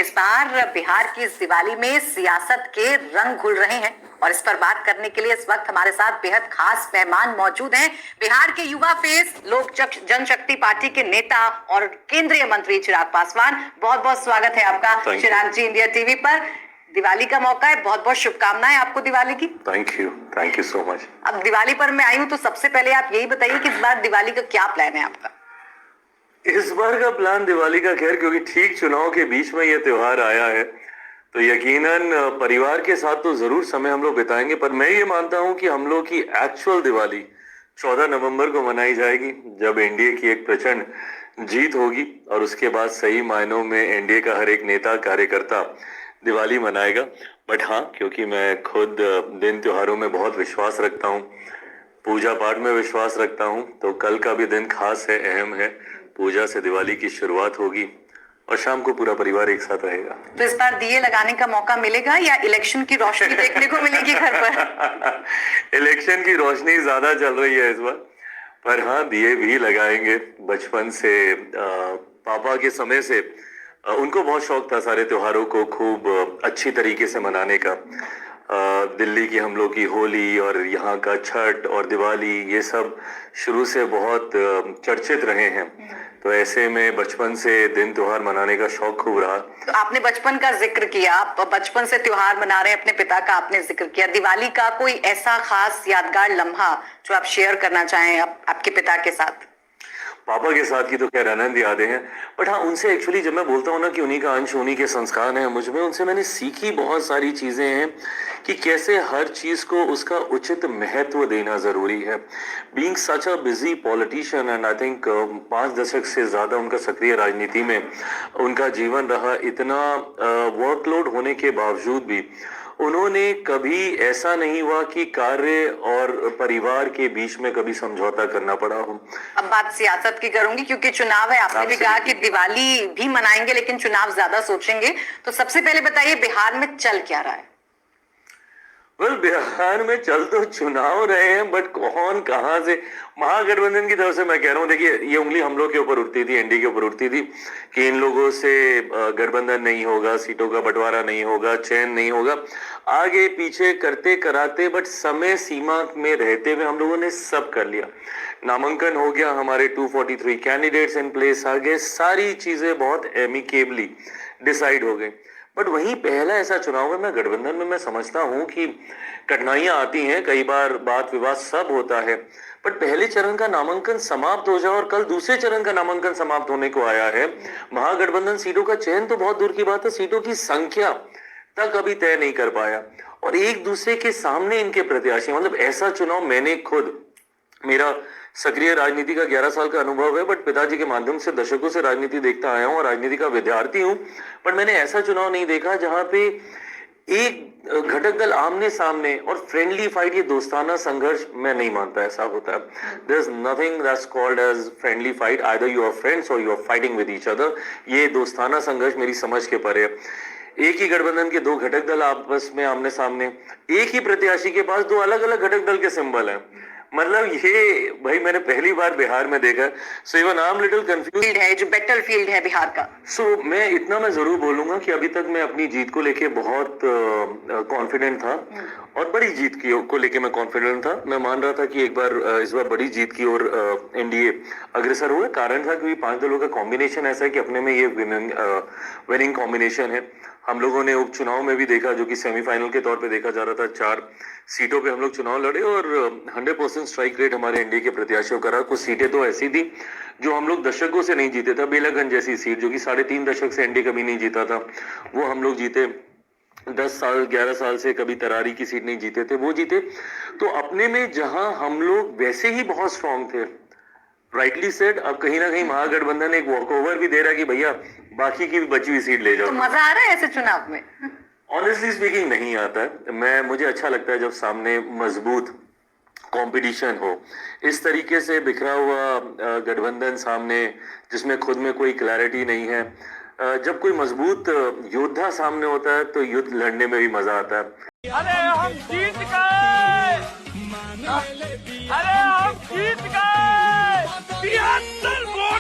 इस बार बिहार की इस दिवाली में सियासत के रंग घुल रहे हैं और इस पर बात करने के लिए इस वक्त हमारे साथ बेहद खास मेहमान मौजूद हैं। बिहार के युवा फेस लोक जनशक्ति पार्टी के नेता और केंद्रीय मंत्री चिराग पासवान, बहुत बहुत स्वागत है आपका चिराग जी इंडिया टीवी पर। दिवाली का मौका है, बहुत बहुत शुभकामनाएं आपको दिवाली की। Thank you so much. अब दिवाली पर मैं आई हूँ तो सबसे पहले आप यही बताइए कि इस बार दिवाली का क्या प्लान है आपका? इस बार का प्लान दिवाली का, खैर क्योंकि ठीक चुनाव के बीच में ये त्योहार आया है तो यकीनन परिवार के साथ तो जरूर समय हम लोग बिताएंगे, पर मैं ये मानता हूँ कि हम लोग की एक्चुअल दिवाली 14 नवंबर को मनाई जाएगी, जब एनडीए की एक प्रचंड जीत होगी और उसके बाद सही मायनों में एनडीए का हर एक नेता कार्यकर्ता दिवाली मनाएगा। बट हाँ, क्योंकि मैं खुद दिन त्योहारों में बहुत विश्वास रखता हूँ, पूजा पाठ में विश्वास रखता हूँ, तो कल का भी दिन खास है, अहम है। पूजा से दिवाली की शुरुआत होगी और शाम को पूरा परिवार एक साथ रहेगा। तो इस बार दिए लगाने का मौका मिलेगा या इलेक्शन की रोशनी देखने को मिलेगी घर पर? इलेक्शन की रोशनी ज्यादा चल रही है इस बार, पर हाँ दिए भी लगाएंगे। बचपन से पापा के समय से उनको बहुत शौक था सारे त्योहारों को खूब अच्छी तरीके से मनाने का। दिल्ली की हम लोग की होली और यहाँ का छठ और दिवाली, ये सब शुरू से बहुत चर्चित रहे हैं, तो ऐसे में बचपन से दिन त्योहार मनाने का शौक खूब रहा। तो आपने बचपन का जिक्र किया, आप बचपन से त्योहार मना रहे हैं, अपने पिता का आपने जिक्र किया, दिवाली का कोई ऐसा खास यादगार लम्हा जो आप शेयर करना चाहें आपके पिता के साथ? पापा के साथ की तो खैर अनंत यादें हैं, बट हाँ उनसे एक्चुअली जब मैं बोलता हूँ ना कि उन्हीं का अंश, उन्हीं के संस्कार हैं मुझ में, उनसे मैंने सीखी बहुत सारी चीजें हैं कि कैसे हर चीज को उसका उचित महत्व देना जरूरी है। Being such a busy politician and I think 5 दशक से ज्यादा उनका सक्रिय राजनीति में उनका जीवन रहा, इतना वर्कलोड होने के बावजूद भी उन्होंने कभी ऐसा नहीं हुआ कि कार्य और परिवार के बीच में कभी समझौता करना पड़ा हो। अब बात सियासत की करूंगी क्योंकि चुनाव है, आपने भी कहा कि दिवाली भी मनाएंगे लेकिन चुनाव ज्यादा सोचेंगे, तो सबसे पहले बताइए बिहार में चल क्या रहा है? बिहार में चल तो चुनाव रहे हैं, बट कौन कहां से, महागठबंधन की तरफ से मैं कह रहा हूं, देखिए ये उंगली हम लोग के ऊपर उठती थी, एनडीए के ऊपर उठती थी कि इन लोगों से गठबंधन नहीं होगा, सीटों का बंटवारा नहीं होगा, चयन नहीं होगा, आगे पीछे करते कराते बट समय सीमा में रहते हुए हम लोगों ने सब कर लिया। नामांकन हो गया, हमारे 243 कैंडिडेट्स इन प्लेस आ गए, सारी चीजें बहुत एमिकेबली डिसाइड हो गई। बट वहीं पहला ऐसा चुनाव है, मैं गठबंधन में मैं समझता हूं कि कठिनाइयां आती हैं, कई बार बात विवाद सब होता है, बट पहले चरण का नामांकन समाप्त हो जाए और कल दूसरे चरण का नामांकन समाप्त होने को आया है। महागठबंधन सीटों का चयन तो बहुत दूर की बात है, सीटों की संख्या तक अभी तय नहीं कर पाया और एक दूसरे के सामने इनके प्रत्याशी, मतलब ऐसा चुनाव मैंने खुद, मेरा सक्रिय राजनीति का 11 साल का अनुभव है, बट पिताजी के माध्यम से दशकों से राजनीति देखता आया हूं और राजनीति का विद्यार्थी हूं, बट मैंने ऐसा चुनाव नहीं देखा जहां पे एक घटक दल आमने सामने और फ्रेंडली फाइट, ये दोस्ताना संघर्ष मैं नहीं मानता ऐसा होता है। There is nothing that's called as friendly fight, either you are friends और you are fighting with each other. ये दोस्ताना संघर्ष मेरी समझ के परे है। एक ही गठबंधन के 2 घटक दल आपस में आमने सामने, एक ही प्रत्याशी के पास 2 अलग अलग घटक दल के सिंबल हैं, मतलब ये भाई मैंने पहली बार बिहार में देखा। So even I am little confused है, जो बैटल फील्ड है बिहार का। सो मैं इतना मैं जरूर बोलूंगा कि अभी तक मैं अपनी जीत को लेके बहुत कॉन्फिडेंट था और बड़ी जीत को लेके मैं कॉन्फिडेंट था। मैं मान रहा था कि एक बार इस बार बड़ी जीत की ओर एनडीए अग्रसर हुआ। कारण था क्योंकि 5 दलों का कॉम्बिनेशन ऐसा है कि अपने में ये विनिंग कॉम्बिनेशन है। हम लोगों ने उपचुनाव में भी देखा, जो कि सेमीफाइनल के तौर पे देखा जा रहा था, 4 सीटों पे हम लोग चुनाव लड़े और 100% स्ट्राइक रेट हमारे एनडीए के प्रत्याशियों का रहा। कुछ सीटें तो ऐसी थी जो हम लोग दशकों से नहीं जीते थे, बेलगंज जैसी सीट जो कि 3.5 दशक से एनडीए कभी नहीं जीता था, वो हम लोग जीते। 10 साल 11 साल से कभी तरारी की सीट नहीं जीते थे, वो जीते। तो अपने में जहां हम लोग वैसे ही बहुत स्ट्रांग थे, राइटली सेड, अब कहीं ना कहीं महागठबंधन एक वॉकओवर भी दे रहा है कि भैया बाकी की भी बची हुई सीट ले जाओ। तो मजा आ रहा है ऐसे चुनाव में? ऑनेस्टली स्पीकिंग नहीं आता है। मुझे अच्छा लगता है जब सामने मजबूत कंपटीशन हो, इस तरीके से बिखरा हुआ गठबंधन सामने जिसमें खुद में कोई क्लैरिटी नहीं है, जब कोई मजबूत योद्धा सामने होता है तो युद्ध लड़ने में भी मजा आता है। अरे हम जीत गए, अरे हम जीत गए, 73 वोट